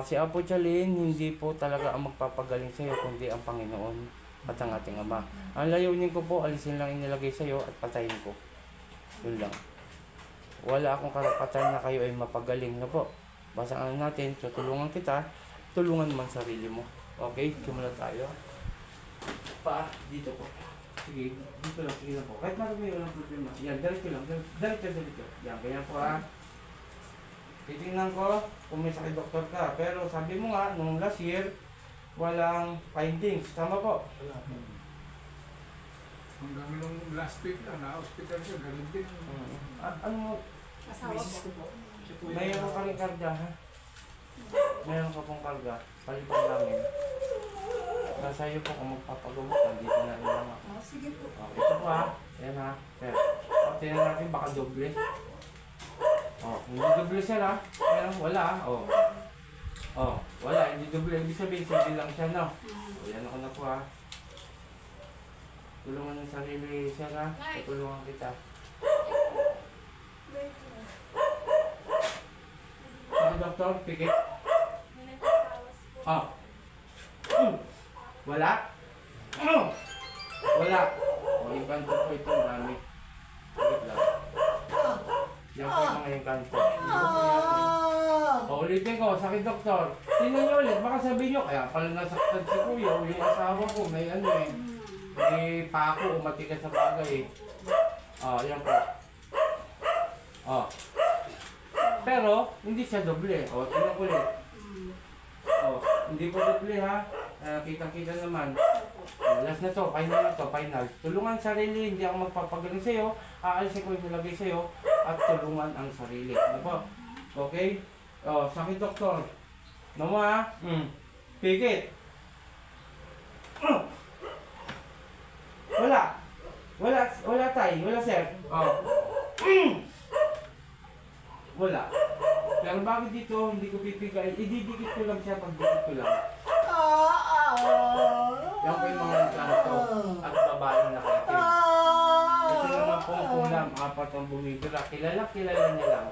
Si Apo Chalin, hindi po talaga ang magpapagaling sa iyo, kundi ang Panginoon at ang ating Ama. Ang layunin ko po, alisin lang inilagay sa iyo at patayin ko. Yun lang. Wala akong karapatan na kayo ay mapagaling na po. Basta ano natin, tutulungan kita, tulungan man sarili mo. Okay, simula tayo. Dito po. Sige, dito lang, sige lang po. Kahit marami walang problema. Yan, diretso lang, diretso. Yan, ganyan po titingnan ko kung may sakit doktor ka. Pero sabi mo nga, nung last year, walang findings. Tama po? Wala. Hanggang nung last week lang, na-hospital siya, galing din. Ano? Asawa po. Mayroon ka rin karga, ha? Mayroon ka pong karga. Palipad namin. Nasa iyo po kung magpapagamot ka, dito na rin lang ako. Sige po. Okay, ito po ha. Ayan ha. Pero, tingnan natin baka doble. Hindi doble siya ha. Ayan, wala ha. Wala. Hindi doble. Ibig sabihin, sabi lang siya no. Ayan ako na po ha. Tulungan ng sarili siya ha. Tutulungan kita. Doktor, pikit. Wala? Wala. Yung kanto po ito, marami. Pikit lang. Yan po yung mga yung kanto. Ulitin ko, sakit doktor. Tingnan nyo ulit, baka sabihin nyo, kaya pala nasaktan si kuya o yung asawa ko, may may pako o matigas sa bagay yan po. Pero, hindi siya doble. Tingnan ko ulit. Hindi po doble ha. Kitang-kita naman. Last na to, final. Tulungan sarili, hindi ako magpapagaling sa'yo. Aalisin ko yung nilagay sa'yo at tulungan ang sarili. Ano po? Okay? Sakit doktor. Ano mo ha? Pikit. Wala tay. Wala sir. Wala. Pero bakit dito hindi ko pipigay? Ididikit ko lang siya pag dikit ko lang. Yan po yung mga nagkanto at babae na nakaitim. Ito naman po ang kulam, 4 ang bumibira. Kilala niya lang.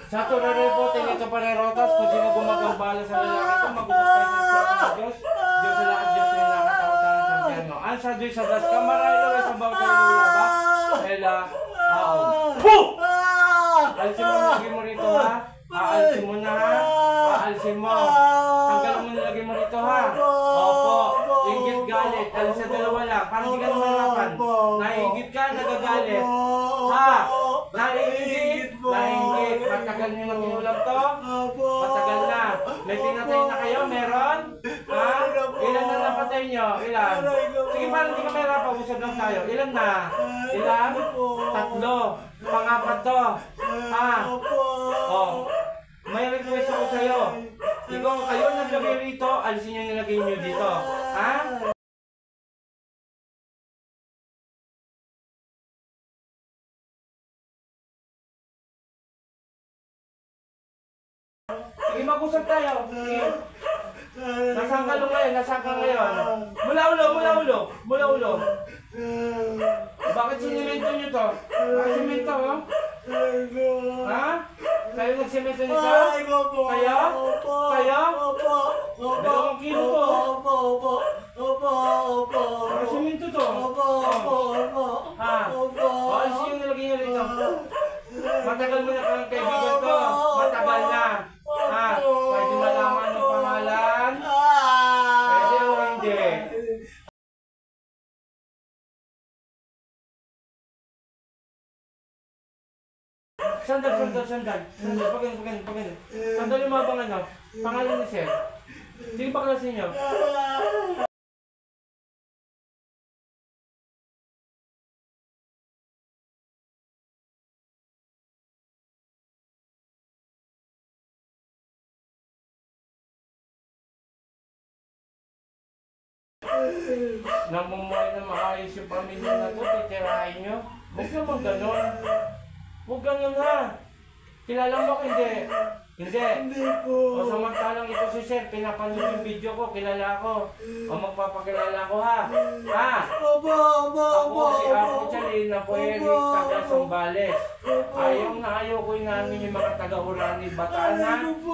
Sa turere po, ito parerotas. Kung sino gumagambala sa lalaki ko, mag-usap tayo ng Diyos. Diyos sa lahat, Diyos na yung nakatawataan sa Siyerno. Ansa Diyos sa das kamaray lo sa bawat haleluya ba? Ela, alisin mo nilagay mo rito ha. Aalisin mo na ha. Aalisin mo. Tanggalin mo nilagay mo rito ha. Opo. Inggit galit. Alis sa dalawa lang. Parang hindi ka naman harapan. Nainggit ka, nagagalit. Ha? Nainggit. Nainggit. Matagal nyo na kinulam to? Matagal na. May pinatay na kayo? Meron? Ha? Ilan na napatay nyo? Ilan? Sige parang hindi ka may harapan. Usap lang tayo. Ilan na? Ilan? 3. Pangapat to. Ha? May request ako sa'yo. Ikaw, kayo naglagay rito, alisin yung nilagay nyo dito. Ha? Sige, mag-usap tayo. Sige. Nasaan ka ngayon? Mula ulo. Bakit sinimento nyo to? Bakit simento, Ha? Kayo nagsimento nito? Kayo? 2 kilo to. Bakit simento to? Ha? Alisin yung nilagay nyo rito. Matagal mo na kang kaibigan to. Matagal na. Ha? Pwede malaman ng pangalan? Pwede o hindi? Sandal. Pagano. Sandal yung mga pangalan. Pangalan ni Sir. Sige pa klase niyo. Namumuhay na maayos yung pamilya na to, titirahin nyo. Huwag naman ganon. Huwag ganun ha. Kilala mo hindi. Hindi. Hindi po. O samantalang ito si Sir, pinapanood yung video ko, kilala ko. O magpapakilala ko ha. Ha? Opo, opo, Ako opo, si Apo Chalin na po Eric taga Sambales. Ayaw na ayaw ko namin yung mga taga-Urani Bataan ha. Ako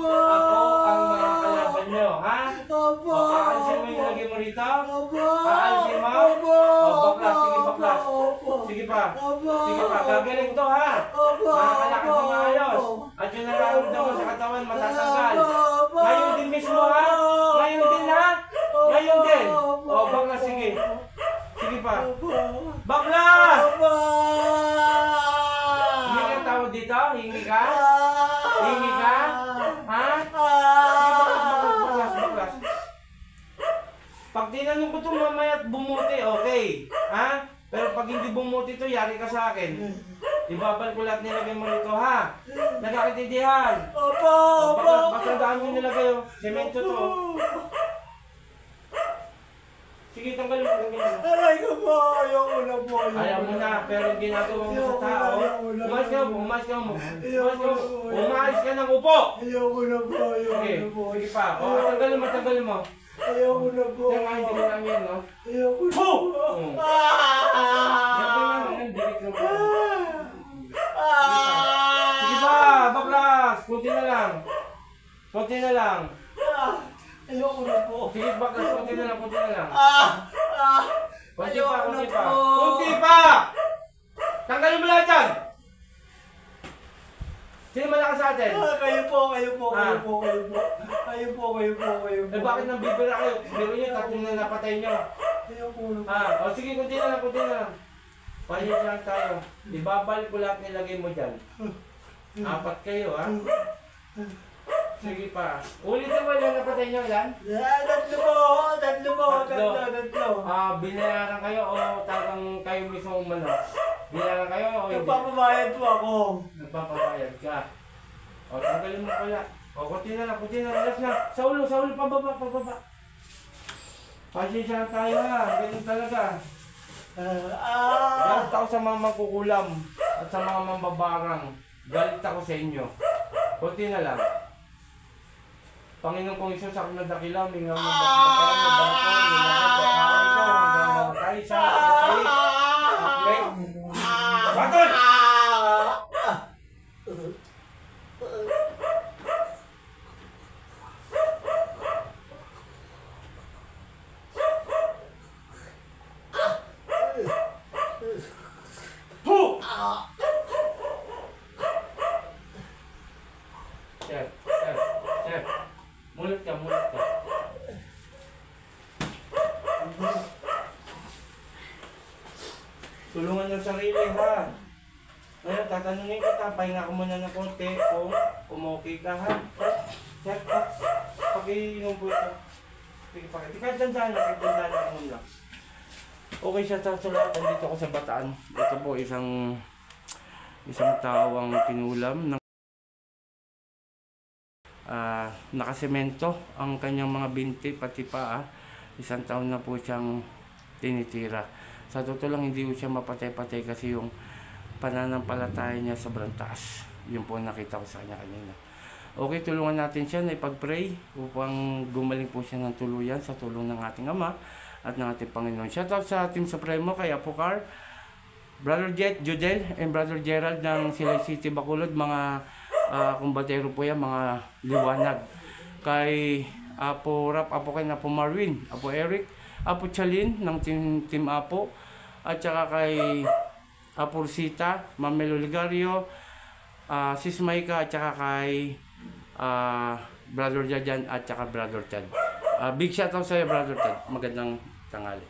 ang mga kalaban nyo, ha? Opo. O aalisin mo yung lagi mo rito? Opo. Aalisin mo? Opo. O baklas, sige baklas. Opo. Sige pa. Opo. Sige pa, gagaling to ha. Opo. Makakalakad na maayos. At yung nararamdaman sa katawan matatanggal. Ngayon din mismo ha? Ngayon din ha? Ngayon din. O baklas, sige. Sige pa. Baklas! Opo. Hingi ka tawad dito? Hingi ka? Hingi ka? Ha? Sige, baklas, baklas. Pag tinanong ko ito mamaya at bumuti, okay. Ha? Pero pag hindi bumuti ito, yari ka sa akin. Ibabal ko lahat nilagay mo rito, ha? Nagkakaintindihan. Opo. O, baklas daan mo nilagay, oh. Semento to. Sige, tanggalin mo, tanggalin mo. Aray ko po. Ayoko na po. Ayaw mo na, pero ginagawa mo sa tao. Umayos ka mo, umayos ka mo. Umayos ka mo. Umayos ka ng upo. Ayoko na po. Sige, Ayoko na po. sige pa. O, tanggalin mo, tanggalin mo. Ayoko na po. Kaya nga, hindi mo lang yan, no? Ayoko na Po! po. Yan pa nga, direct lang po. Sige pa, baklas! Kunti na lang. Kunti na lang. Ayoko na po. Sige, baklas, kunti na lang, kunti na lang. Kunti pa, Ayoko kunti na pa. po. Kunti pa! Tanggalin mo lahat yan! Sino malakas sa atin? Kayo po, kayo po, kayo Ah. po, kayo po. Kayo po, kayo po, kayo po. Eh bakit nang bibira kayo? Biro nyo, tatlong na napatay nyo. Ayoko na po. O sige, kunti na lang, kunti na lang. Pahit lang tayo. Ibabalik ko lahat nilagay mo dyan. 4 kayo, ha? Sige pa. Ulitin mo lang napatay nyo, yan? Tatlo po, tatlo po, Tatlo. tatlo. Binayaran kayo o talagang kayo mismo umano? Binayaran kayo o hindi? Nagpapabayad po ako. Nagpapabayad ka. O, tanggalin mo pala. O, kunti na lang, kunti na lang. Last na. Sa ulo, pababa, pababa. Pasensya na tayo ha. Ganun talaga. Galit ako sa mga mangkukulam at sa mga mambabarang. Galit ako sa inyo. Kunti na lang. Panginoon kong Isus, ako na dakila, mingaw ng bakbakan, ng bangko, ng lakit, ng kaaway ko, hanggang mamatay sa kapatid. Okay? Batol! Puh! Chef, chef, chef. Mulit ka, mulit ka. Tulungan yung sarili ha. Ngayon, tatanungin kita, pahinga ka muna ng konti kung okay ka ha. Chef, pag-iinom po ito. Sige, kahit dandahan na, kahit dandahan na muna. Okay siya sa lahat, dito ako sa Bataan. Ito po isang tawang pinulam ng nakasemento ang kanyang mga binti pati paa. 1 taon na po siyang tinitira. Sa totoo lang hindi ko siya mapatay-patay kasi yung pananampalataya niya sobrang taas. Yun po nakita ko sa kanya kanina. Okay, tulungan natin siya na ipag-pray upang gumaling po siya ng tuluyan sa tulong ng ating Ama at ng ating Panginoon. Shoutout sa Team Supremo kay Apocar, Brother Jet, Jodel, and Brother Gerald ng Silay City, Bacolod. Mga kumbatero po yan, mga liwanag. Kay Apo Rap, Apo Ken, Apo Marwin, Apo Eric, Apo Chalin ng Team Apo, at saka kay Apo Rosita, Ma'am Melo Ligario, Sis Maika, at saka kay Brother Jajan at saka Brother Chad. Big shoutout sa iyo, Brother Chad. Magandang tanghali.